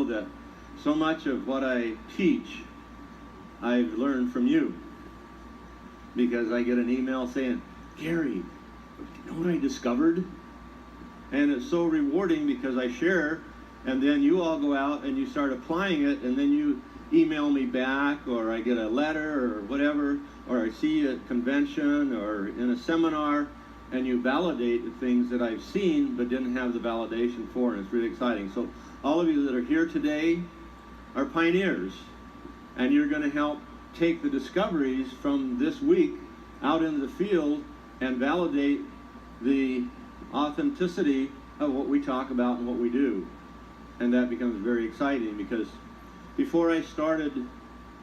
know that so much of what I teach, I've learned from you. Because I get an email saying, Gary, you know what I discovered? And it's so rewarding because I share, and then you all go out and you start applying it, and then you email me back, or I get a letter or whatever, or I see you at convention or in a seminar, and you validate the things that I've seen but didn't have the validation for, and it's really exciting. So all of you that are here today are pioneers, and you're going to help take the discoveries from this week out into the field and validate the authenticity of what we talk about and what we do. And that becomes very exciting, because before I started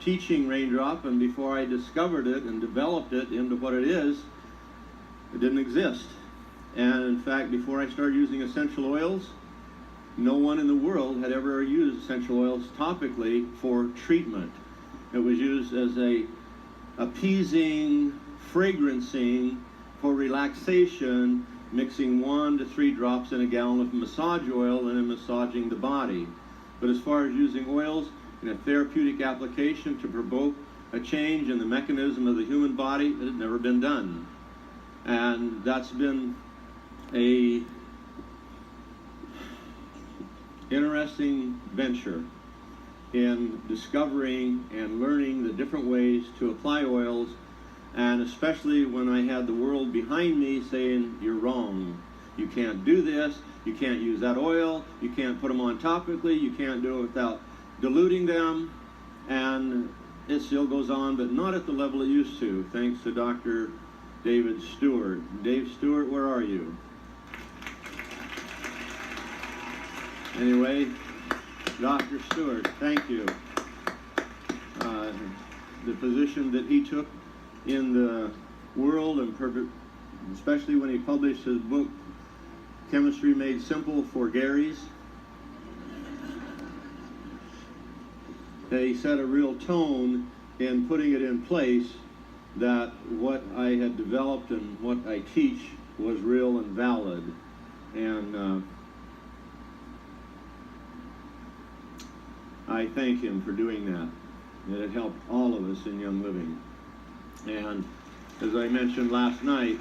teaching Raindrop and before I discovered it and developed it into what it is, it didn't exist. And in fact, before I started using essential oils, no one in the world had ever used essential oils topically for treatment. It was used as a appeasing, fragrancing for relaxation, mixing 1 to 3 drops in a gallon of massage oil and then massaging the body. But as far as using oils in a therapeutic application to provoke a change in the mechanism of the human body, it had never been done. And that's been a interesting venture in discovering and learning the different ways to apply oils, and especially when I had the world behind me saying, you're wrong. You can't do this, you can't use that oil, you can't put them on topically, you can't do it without diluting them, and it still goes on, but not at the level it used to, thanks to Dr. David Stewart. Dave Stewart, where are you? Anyway, Dr. Stewart, thank you. The position that he took in the world, and especially when he published his book, Chemistry Made Simple for Garys, he set a real tone in putting it in place that what I had developed and what I teach was real and valid. And I thank him for doing that. It helped all of us in Young Living. And as I mentioned last night,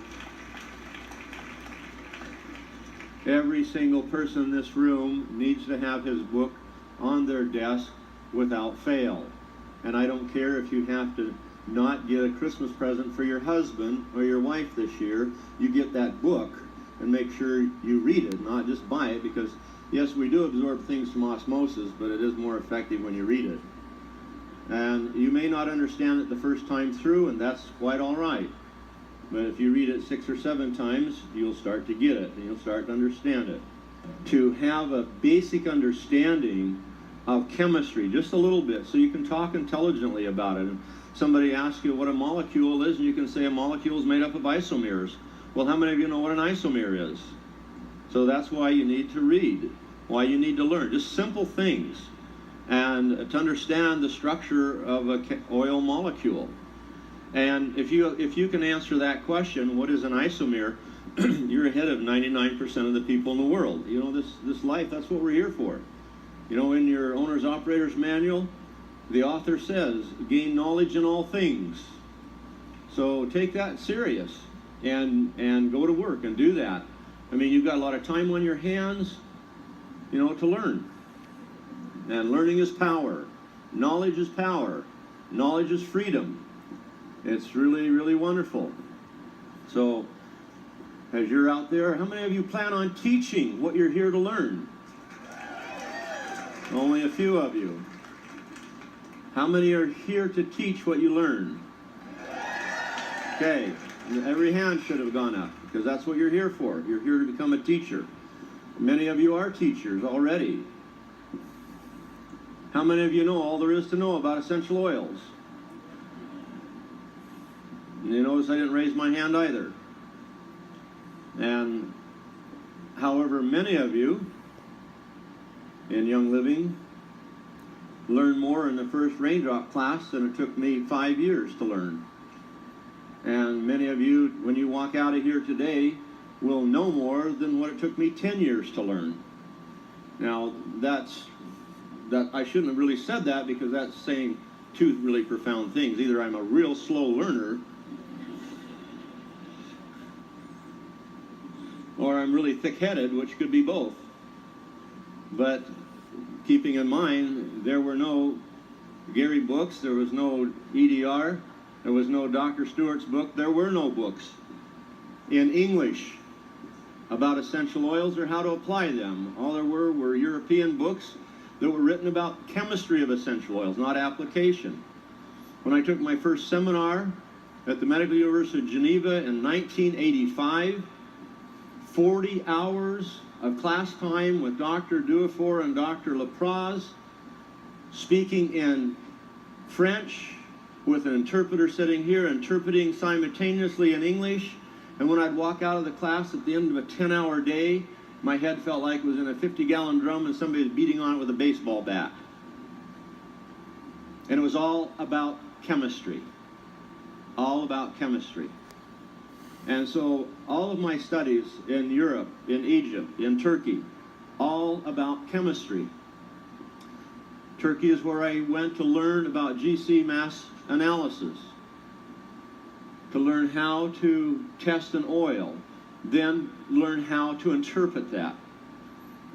every single person in this room needs to have his book on their desk without fail. And I don't care if you have to not get a Christmas present for your husband or your wife this year, you get that book and make sure you read it, not just buy it, because yes, we do absorb things from osmosis, but it is more effective when you read it. And you may not understand it the first time through, and that's quite all right. But if you read it 6 or 7 times, you'll start to get it, and you'll start to understand it. To have a basic understanding of chemistry, just a little bit, so you can talk intelligently about it. And somebody asks you what a molecule is, and you can say a molecule is made up of isomers. Well, how many of you know what an isomer is? So that's why you need to read, why you need to learn, just simple things, and to understand the structure of an oil molecule. And if you can answer that question, what is an isomer, you're ahead of 99% of the people in the world. You know, this life, that's what we're here for. You know, in your owner's operator's manual, the author says, gain knowledge in all things. So take that serious and go to work and do that. I mean, you've got a lot of time on your hands, you know, to learn. And learning is power. Knowledge is power. Knowledge is freedom. It's really, really wonderful. So, as you're out there, how many of you plan on teaching what you're here to learn? Only a few of you. How many are here to teach what you learn? Okay, every hand should have gone up, because that's what you're here for. You're here to become a teacher. Many of you are teachers already. How many of you know all there is to know about essential oils? You notice I didn't raise my hand either. And however, many of you in Young Living learn more in the first Raindrop class than it took me 5 years to learn. And many of you, when you walk out of here today, will know more than what it took me 10 years to learn. Now, that's that I shouldn't have really said that, because that's saying two really profound things. Either I'm a real slow learner, or I'm really thick-headed, which could be both. But keeping in mind, there were no Gary books, there was no EDR, there was no Dr. Stewart's book, there were no books in English about essential oils or how to apply them. All there were European books that were written about chemistry of essential oils, not application. When I took my first seminar at the Medical University of Geneva in 1985, 40 hours of class time with Dr. Dufour and Dr. Lapraz, speaking in French with an interpreter sitting here, interpreting simultaneously in English. And when I'd walk out of the class at the end of a 10-hour day, my head felt like it was in a 50-gallon drum and somebody was beating on it with a baseball bat. And it was all about chemistry. All about chemistry. And so all of my studies in Europe, in Egypt, in Turkey, all about chemistry. Turkey is where I went to learn about GC mass analysis, to learn how to test an oil, then learn how to interpret that.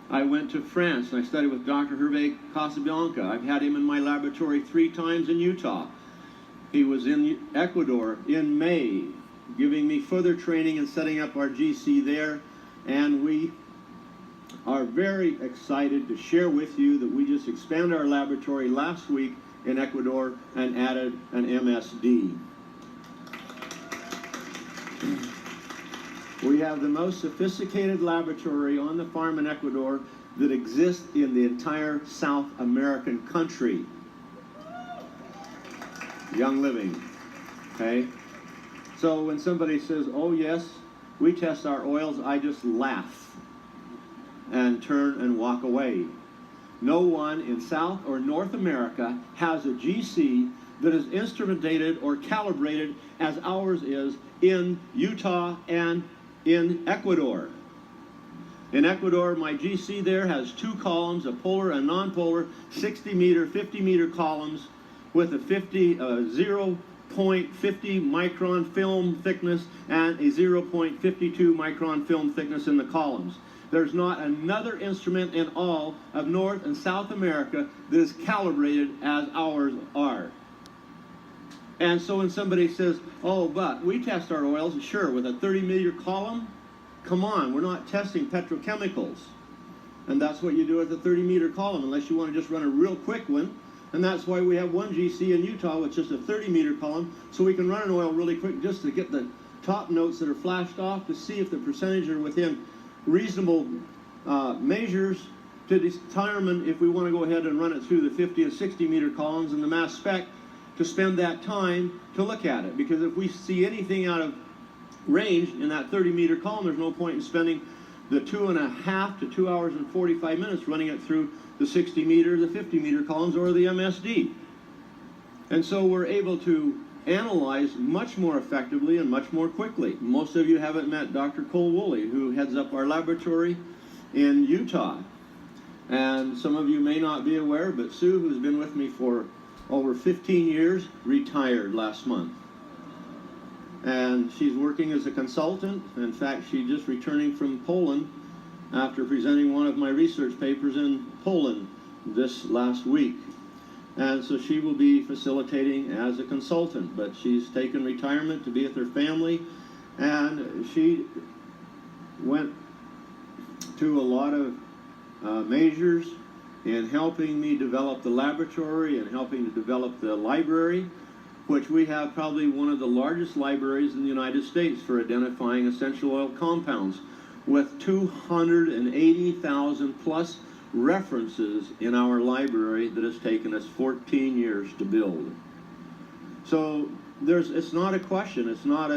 I went to France and I studied with Dr. Hervé Casabianca. I've had him in my laboratory 3 times in Utah. He was in Ecuador in May, giving me further training and setting up our GC there. And we are very excited to share with you that we just expanded our laboratory last week in Ecuador and added an MSD. We have the most sophisticated laboratory on the farm in Ecuador that exists in the entire South American country. Young Living, okay? So when somebody says, oh yes, we test our oils, I just laugh and turn and walk away. No one in South or North America has a GC that is instrumentated or calibrated as ours is in Utah and in Ecuador. In Ecuador, my GC there has 2 columns, a polar and non-polar, 60-meter, 50-meter columns with a 0.50 micron film thickness and a 0.52 micron film thickness in the columns. There's not another instrument in all of North and South America that is calibrated as ours are. And so when somebody says, oh, but we test our oils, sure, with a 30-meter column, come on, we're not testing petrochemicals. And that's what you do with a 30-meter column, unless you want to just run a real quick one. And that's why we have one GC in Utah with just a 30-meter column, so we can run an oil really quick just to get the top notes that are flashed off to see if the percentage are within reasonable measures to determine if we want to go ahead and run it through the 50 and 60-meter columns in the mass spec, to spend that time to look at it. Because if we see anything out of range in that 30-meter column, there's no point in spending the 2.5 to 2 hours and 45 minutes running it through the 60-meter, the 50-meter columns, or the MSD. And so we're able to analyze much more effectively and much more quickly. Most of you haven't met Dr. Cole Woolley, who heads up our laboratory in Utah. And some of you may not be aware, but Sue, who's been with me for over 15 years, retired last month. And she's working as a consultant. In fact, she's just returning from Poland after presenting one of my research papers in Poland this last week. And so she will be facilitating as a consultant, but she's taken retirement to be with her family, and she went to a lot of measures in helping me develop the laboratory and helping to develop the library, which we have probably one of the largest libraries in the United States for identifying essential oil compounds, with 280,000 plus references in our library that has taken us 14 years to build. So it's not a question, it's not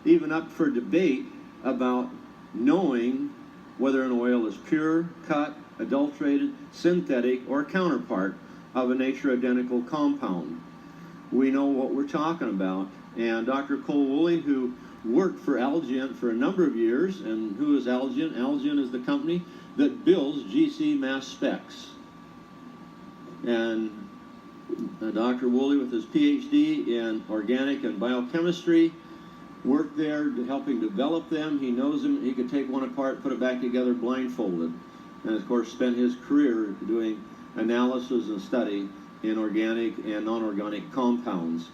even up for debate about knowing whether an oil is pure, cut, adulterated, synthetic, or counterpart of a nature identical compound. We know what we're talking about. And Dr. Cole Woolley, who worked for Algient for a number of years, and who is Algient? Algient is the company that builds GC mass specs. And Dr. Woolley, with his PhD in organic and biochemistry, worked there helping develop them. He knows them. He could take one apart, put it back together blindfolded. And of course spent his career doing analysis and study in organic and non-organic compounds.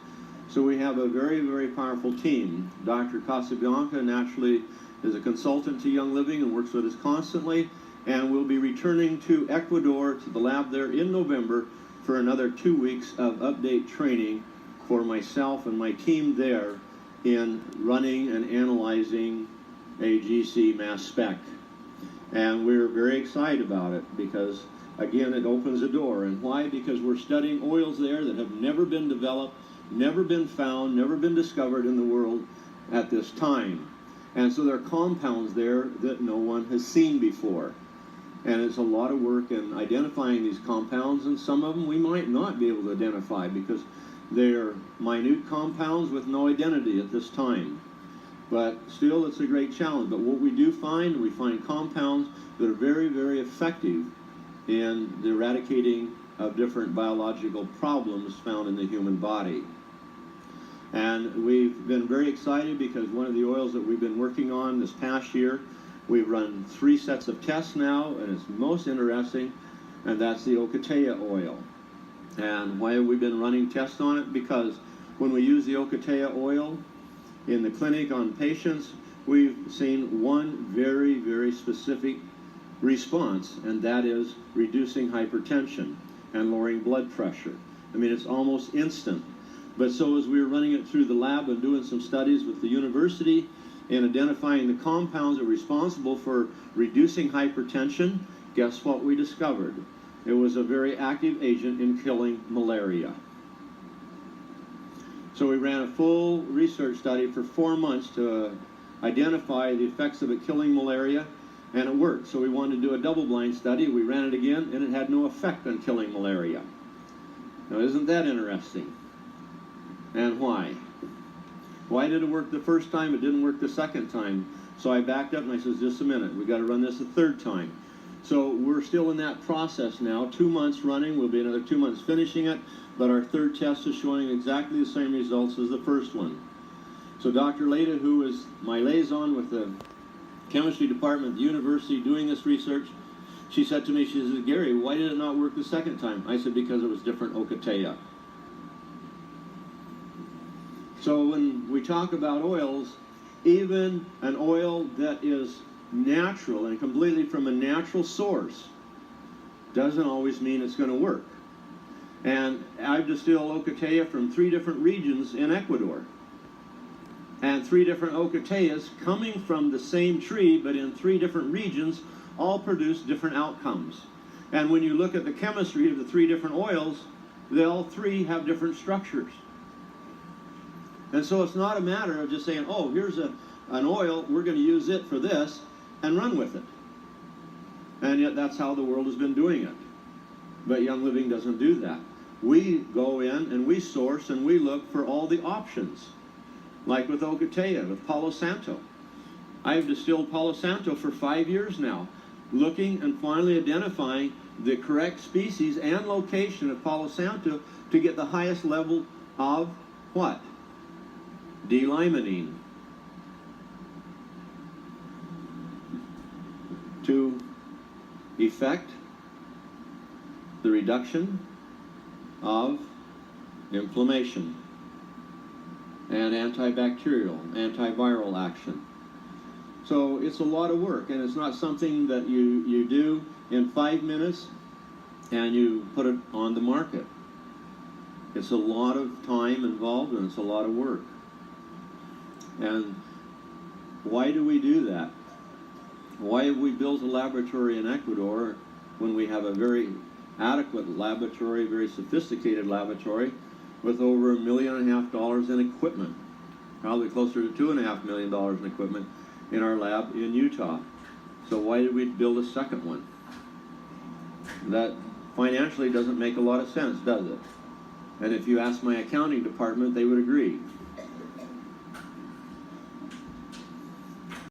So we have a very, very powerful team. Dr. Casabianca naturally is a consultant to Young Living and works with us constantly, and we'll be returning to Ecuador to the lab there in November for another 2 weeks of update training for myself and my team there in running and analyzing a GC mass spec. And we're very excited about it because, again, it opens a door. And why? Because we're studying oils there that have never been developed, never been found, never been discovered in the world at this time. And so there are compounds there that no one has seen before. And it's a lot of work in identifying these compounds, and some of them we might not be able to identify because they're minute compounds with no identity at this time. But still, it's a great challenge. But what we do find, we find compounds that are very, very effective in the eradicating of different biological problems found in the human body. And we've been very excited because one of the oils that we've been working on this past year, we've run 3 sets of tests now, and it's most interesting, and that's the Ocotea oil. And why have we been running tests on it? Because when we use the Ocotea oil in the clinic on patients, we've seen one very, very specific response, and that is reducing hypertension and lowering blood pressure. I mean, it's almost instant. But so as we were running it through the lab and doing some studies with the university and identifying the compounds that are responsible for reducing hypertension, guess what we discovered? It was a very active agent in killing malaria. So we ran a full research study for 4 months to identify the effects of it killing malaria, and it worked. So we wanted to do a double-blind study. We ran it again, and it had no effect on killing malaria. Now, isn't that interesting? And why? Why did it work the first time? It didn't work the second time. So I backed up and I said, just a minute, we got to run this a third time. So we're still in that process now, 2 months running. We'll be another 2 months finishing it, but our third test is showing exactly the same results as the first one. So Dr. Leda, who is my liaison with the chemistry department at the university doing this research, she said to me, she says, Gary, why did it not work the second time? I said, because it was different Ocotea. So when we talk about oils, even an oil that is natural and completely from a natural source doesn't always mean it's going to work. And I've distilled Ocotea from 3 different regions in Ecuador. And 3 different Ocoteas coming from the same tree, but in 3 different regions, all produce different outcomes. And when you look at the chemistry of the 3 different oils, they all 3 have different structures. And so it's not a matter of just saying, oh, here's an oil, we're going to use it for this, and run with it. And yet that's how the world has been doing it. But Young Living doesn't do that. We go in and we source and we look for all the options. Like with Ocotea, with Palo Santo. I've distilled Palo Santo for 5 years now, looking and finally identifying the correct species and location of Palo Santo to get the highest level of what? D-limonene. To effect the reduction of inflammation and antibacterial, antiviral action. So it's a lot of work, and it's not something that you do in 5 minutes and you put it on the market. It's a lot of time involved, and it's a lot of work. And why do we do that? Why have we built a laboratory in Ecuador when we have a very adequate laboratory, very sophisticated laboratory, with over $1.5 million in equipment, probably closer to $2.5 million in equipment in our lab in Utah? So why did we build a second one? That financially doesn't make a lot of sense, does it? And if you ask my accounting department, they would agree.